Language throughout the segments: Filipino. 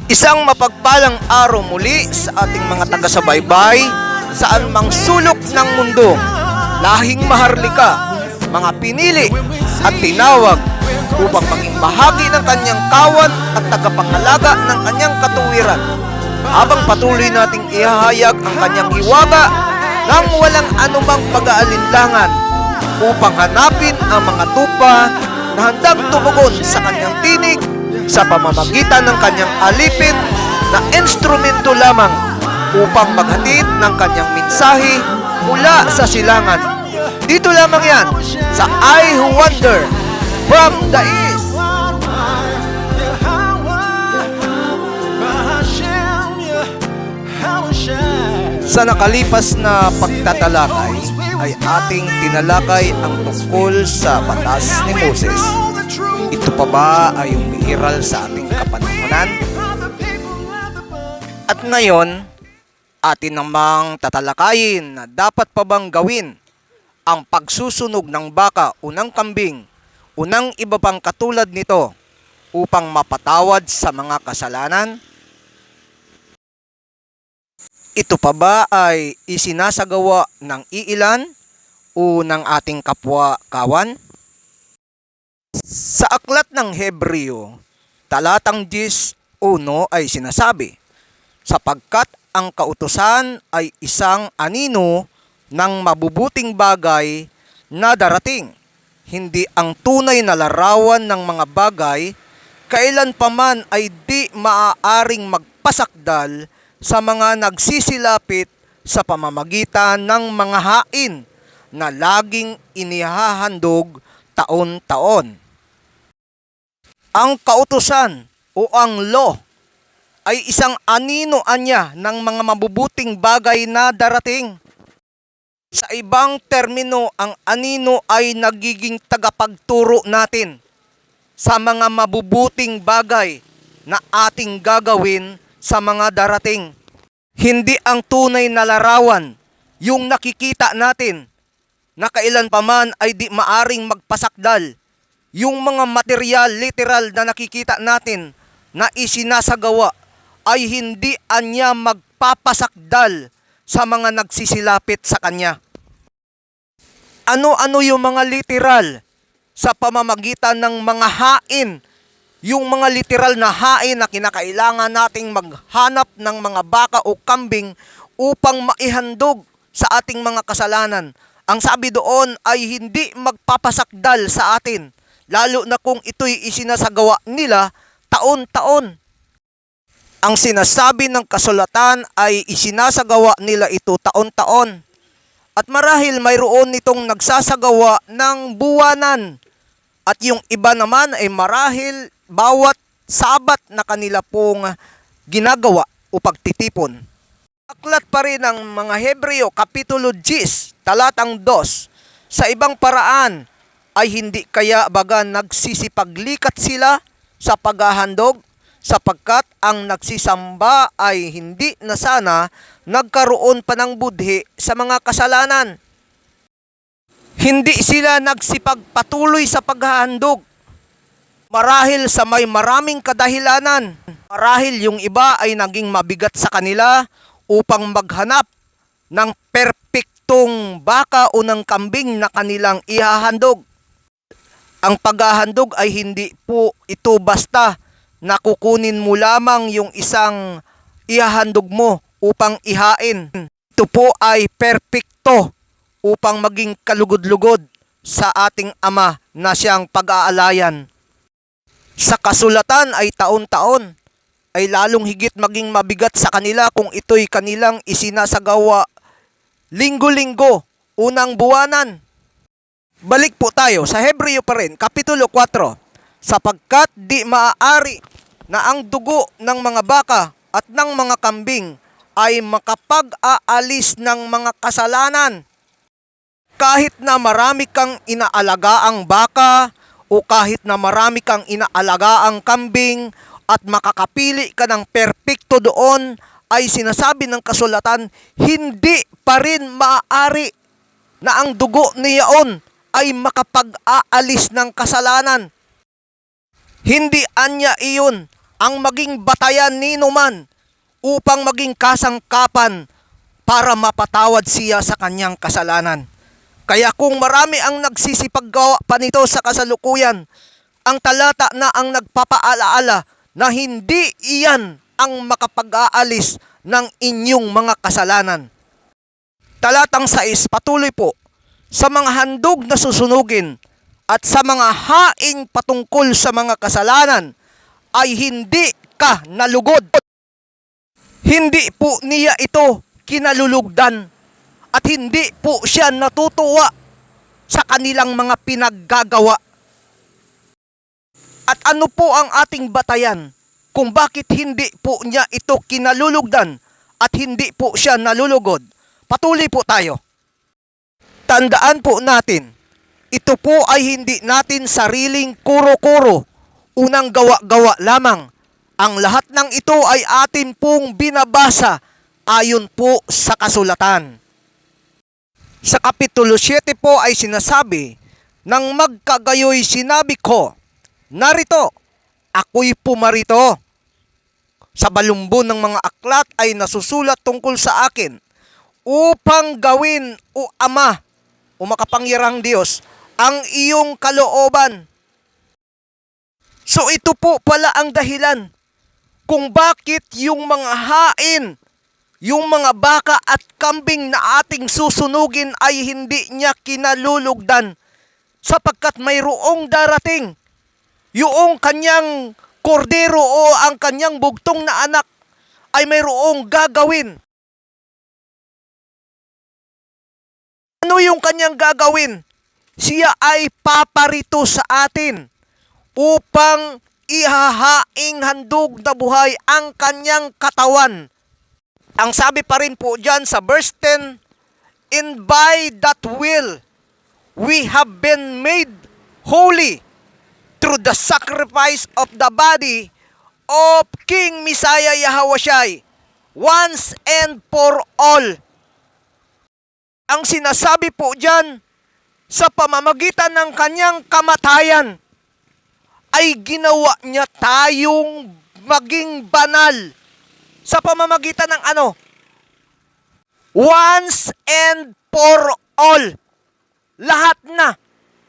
Isang mapagpalang araw muli sa ating mga taga-subaybay saan mang sulok ng mundo. Lahing maharlika, mga pinili at tinawag upang maging bahagi ng kanyang kawan at tagapangalaga ng kanyang katuwiran. Habang patuloy nating ihahayag ang kanyang hiwaga nang walang anumang pag-aalinlangan upang hanapin ang mga tupa na handang tumugon sa kanyang tinig sa pamamagitan ng kanyang alipin na instrumento lamang upang maghatid ng kanyang mensahe mula sa silangan. Dito lamang yan sa I Who Wander from the East. Sa nakalipas na pagtatalakay ay ating tinalakay ang tungkol sa batas ni Moses. Ito pa ba ay umiiral sa ating kapanahunan? At ngayon, atin namang tatalakayin na dapat pa bang gawin ang pagsusunog ng baka o ng kambing o ng iba pang katulad nito upang mapatawad sa mga kasalanan? Ito pa ba ay isinasagawa ng iilan o ng ating kapwa-kawan? Sa aklat ng Hebreo, talatang 10:1 ay sinasabi, sapagkat ang kautusan ay isang anino ng mabubuting bagay na darating, hindi ang tunay na larawan ng mga bagay, kailanpaman ay di maaaring magpasakdal sa mga nagsisilapit sa pamamagitan ng mga hain na laging inihahandog taon-taon. Ang kautusan o ang law ay isang anino anya ng mga mabubuting bagay na darating. Sa ibang termino, ang anino ay nagiging tagapagturo natin sa mga mabubuting bagay na ating gagawin sa mga darating. Hindi ang tunay na larawan, yung nakikita natin, na kailanpaman ay di maaring magpasakdal. Yung mga material, literal na nakikita natin na isinasagawa ay hindi anya magpapasakdal sa mga nagsisilapit sa kanya. Ano-ano yung mga literal sa pamamagitan ng mga hain, yung mga literal na hain na kinakailangan nating maghanap ng mga baka o kambing upang maihandog sa ating mga kasalanan. Ang sabi doon ay hindi magpapasakdal sa atin, lalo na kung ito'y isinasagawa nila taon-taon. Ang sinasabi ng kasulatan ay isinasagawa nila ito taon-taon. At marahil mayroon nitong nagsasagawa ng buwanan. At yung iba naman ay marahil bawat sabat na kanila pong ginagawa o pagtitipon. Aklat pa rin ng mga Hebreo, Kapitulo 10, talatang 2, sa ibang paraan ay hindi kaya baga nagsisipaglikat sila sa paghahandog, sapagkat ang nagsisamba ay hindi na sana nagkaroon pa ng budhi sa mga kasalanan. Hindi sila nagsipagpatuloy sa paghahandog marahil sa may maraming kadahilanan. Marahil yung iba ay naging mabigat sa kanila upang maghanap ng perpektong baka o ng kambing na kanilang ihahandog. Ang paghahandog ay hindi po ito basta na kukunin mo lamang yung isang ihahandog mo upang ihain. Ito po ay perpekto upang maging kalugod-lugod sa ating Ama na siyang pag-aalayan. Sa kasulatan ay taon-taon ay lalong higit maging mabigat sa kanila kung ito'y kanilang isinasagawa linggo-linggo, unang buwanan. Balik po tayo sa Hebreo pa rin, Kapitulo 4. Sapagkat di maaari na ang dugo ng mga baka at ng mga kambing ay makapag-aalis ng mga kasalanan. Kahit na marami kang inaalagaang baka o kahit na marami kang inaalagaang kambing at makakapili ka ng perpekto doon, ay sinasabi ng kasulatan, hindi pa rin maaari na ang dugo niyaon ay makapag-aalis ng kasalanan. Hindi anya iyon ang maging batayan ni Numan upang maging kasangkapan para mapatawad siya sa kanyang kasalanan. Kaya kung marami ang nagsisipaggawa pa nito sa kasalukuyan, ang talata na ang nagpapaalaala na hindi iyan ang makapag-aalis ng inyong mga kasalanan. Talatang 6, patuloy po, sa mga handog na susunugin at sa mga haing patungkol sa mga kasalanan ay hindi ka nalugod. Hindi po niya ito kinalulugdan at hindi po siya natutuwa sa kanilang mga pinaggagawa. At ano po ang ating batayan kung bakit hindi po niya ito kinalulugdan at hindi po siya nalulugod? Patuloy po tayo. Tandaan po natin, ito po ay hindi natin sariling kuro-kuro, unang gawa-gawa lamang. Ang lahat ng ito ay atin pong binabasa ayon po sa kasulatan. Sa Kapitulo 7 po ay sinasabi, nang magkagayoy sinabi ko, narito, ako'y pumarito. Sa balumbon ng mga aklat ay nasusulat tungkol sa akin upang gawin, o Ama, o makapangyarang Diyos, ang iyong kalooban. So ito po pala ang dahilan kung bakit yung mga hain, yung mga baka at kambing na ating susunugin ay hindi niya kinalulugdan, sapagkat mayroong darating yung kanyang kordero o ang kanyang bugtong na anak ay mayroong gagawin. Ano yung kanyang gagawin? Siya ay paparito sa atin upang ihahaing handog na buhay ang kanyang katawan. Ang sabi pa rin po dyan sa verse 10, and by that will we have been made holy through the sacrifice of the body of King Messiah Yahawashi once and for all. Ang sinasabi po dyan, sa pamamagitan ng kanyang kamatayan, ay ginawa niya tayong maging banal. Sa pamamagitan ng ano? Once and for all. Lahat na.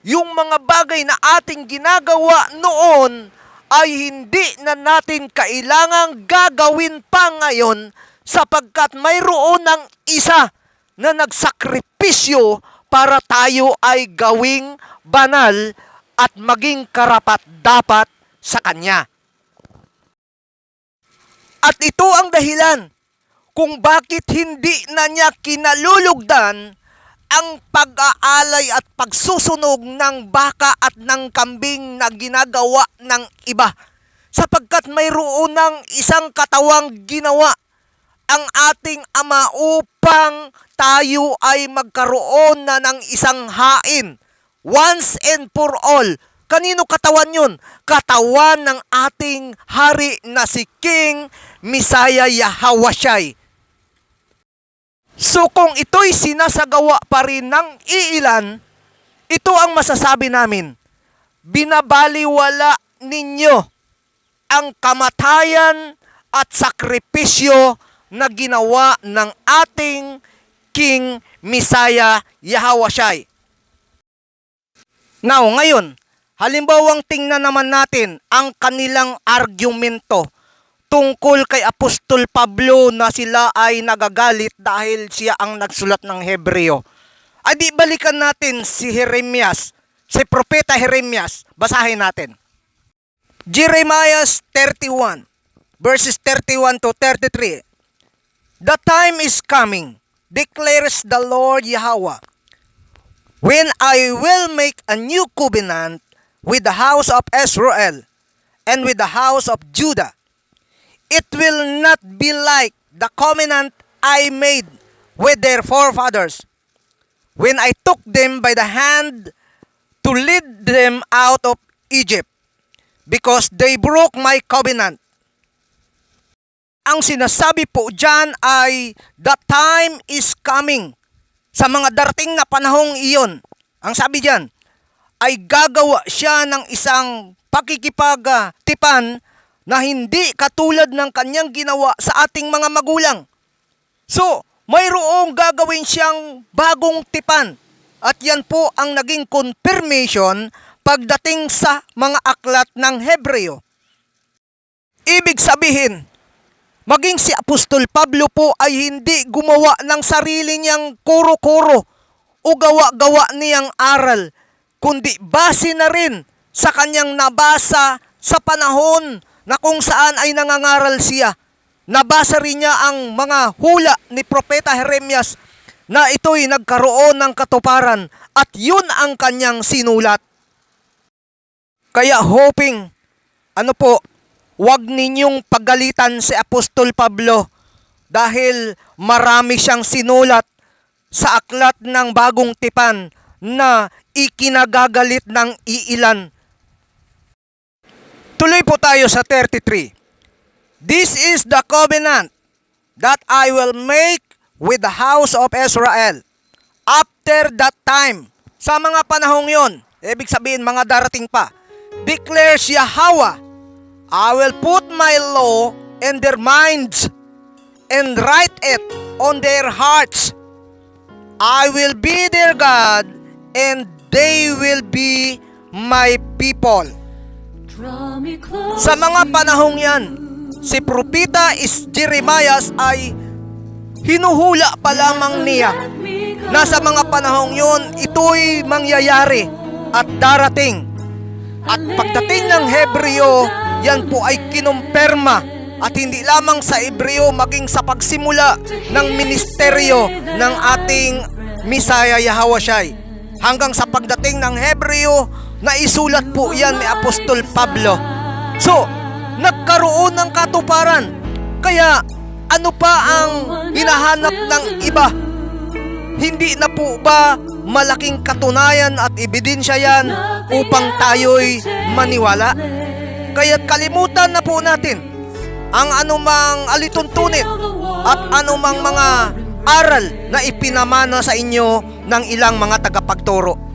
Yung mga bagay na ating ginagawa noon ay hindi na natin kailangang gagawin pa ngayon sapagkat mayroon ng isa na nagsakripisyo para tayo ay gawing banal at maging karapat-dapat sa Kanya. At ito ang dahilan kung bakit hindi na niya kinalulugdan ang pag-aalay at pagsusunog ng baka at ng kambing na ginagawa ng iba. Sapagkat mayroon ng isang katawang ginawa ang ating Ama upang tayo ay magkaroon na ng isang hain. Once and for all. Kanino katawan yun? Katawan ng ating hari na si King Messiah Yahawashi. So kung ito'y sinasagawa pa rin ng iilan, ito ang masasabi namin. Binabaliwala ninyo ang kamatayan at sakripisyo na ginawa ng ating King Messiah Yahawashi. Now, ngayon, halimbawang tingnan naman natin ang kanilang argumento tungkol kay Apostol Pablo na sila ay nagagalit dahil siya ang nagsulat ng Hebreo. Ay di balikan natin si Jeremias, si Propeta Jeremias. Basahin natin. Jeremiah 31, verses 31 to 33. The time is coming, declares the Lord Yahweh, when I will make a new covenant with the house of Israel and with the house of Judah. It will not be like the covenant I made with their forefathers when I took them by the hand to lead them out of Egypt, because they broke my covenant. Ang sinasabi po dyan ay the time is coming. Sa mga darating na panahong iyon, ang sabi dyan, ay gagawa siya ng isang pakikipagtipan na hindi katulad ng kanyang ginawa sa ating mga magulang. So, mayroong gagawin siyang bagong tipan. At yan po ang naging confirmation pagdating sa mga aklat ng Hebreo. Ibig sabihin, maging si Apostol Pablo po ay hindi gumawa ng sarili niyang kuro-kuro o gawa-gawa niyang aral, kundi base na rin sa kanyang nabasa sa panahon na kung saan ay nangangaral siya. Nabasa rin niya ang mga hula ni Propeta Jeremias na ito'y nagkaroon ng katuparan at yun ang kanyang sinulat. Kaya hoping, wag ninyong pagalitan si Apostol Pablo dahil marami siyang sinulat sa aklat ng bagong tipan na ikinagagalit ng iilan. Tuloy po tayo sa 33. This is the covenant that I will make with the house of Israel after that time. Sa mga panahong yon, ibig sabihin mga darating pa, declares Yahweh, I will put my law in their minds and write it on their hearts. I will be their God and they will be my people. Sa mga panahong yan, si Propeta Jeremiah ay hinuhula pa lamang niya na sa mga panahong yun, ito'y mangyayari at darating. At pagdating ng Hebreo, yan po ay kinumpirma at hindi lamang sa Hebreo maging sa pagsimula ng ministeryo ng ating Misaya Yahawasyay. Hanggang sa pagdating ng Hebreo, naisulat po yan ni Apostol Pablo. So, nagkaroon ng katuparan. Kaya, ano pa ang hinahanap ng iba? Hindi na po ba malaking katunayan at ebidensya yan upang tayo'y maniwala? Kaya't kalimutan na po natin ang anumang alituntunin at anumang mga aral na ipinamana sa inyo ng ilang mga tagapagturo.